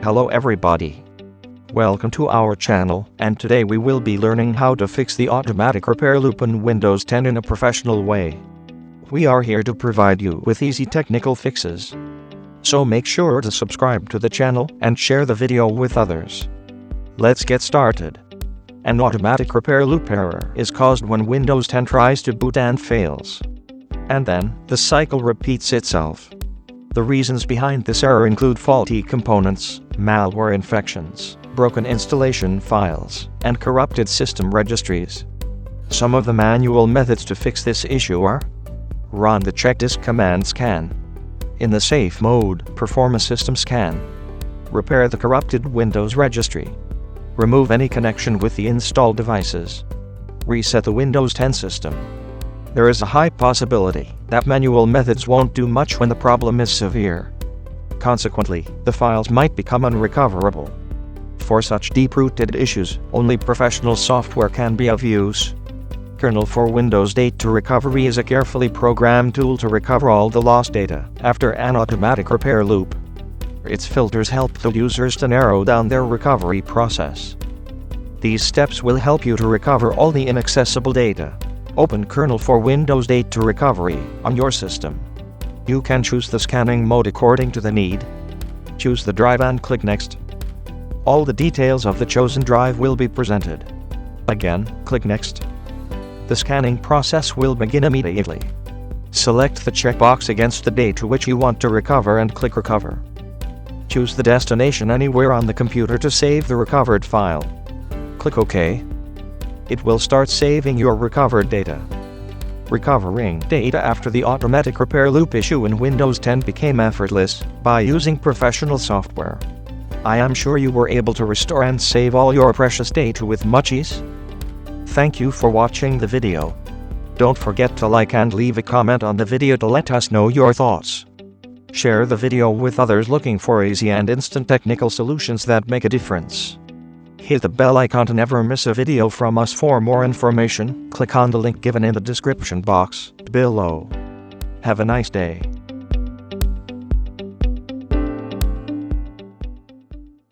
Hello everybody. Welcome to our channel, and today we will be learning how to fix the automatic repair loop in Windows 10 in a professional way. We are here to provide you with easy technical fixes. So make sure to subscribe to the channel and share the video with others. Let's get started. An automatic repair loop error is caused when Windows 10 tries to boot and fails. And then, the cycle repeats itself. The reasons behind this error include faulty components, malware infections, broken installation files, and corrupted system registries. Some of the manual methods to fix this issue are: run the checkdisk command scan. In the safe mode, perform a system scan. Repair the corrupted Windows registry. Remove any connection with the installed devices. Reset the Windows 10 system. There is a high possibility that manual methods won't do much when the problem is severe. Consequently, the files might become unrecoverable. For such deep-rooted issues, only professional software can be of use. Kernel for Windows Data Recovery is a carefully programmed tool to recover all the lost data after an automatic repair loop. Its filters help the users to narrow down their recovery process. These steps will help you to recover all the inaccessible data. Open Kernel for Windows Data Recovery on your system. You can choose the scanning mode according to the need. Choose the drive and click Next. All the details of the chosen drive will be presented. Again, click Next. The scanning process will begin immediately. Select the checkbox against the date to which you want to recover and click Recover. Choose the destination anywhere on the computer to save the recovered file. Click OK. It will start saving your recovered data. Recovering data after the automatic repair loop issue in Windows 10 became effortless by using professional software. I am sure you were able to restore and save all your precious data with much ease. Thank you for watching the video. Don't forget to like and leave a comment on the video to let us know your thoughts. Share the video with others looking for easy and instant technical solutions that make a difference. Hit the bell icon to never miss a video from us. For more information, click on the link given in the description box below. Have a nice day.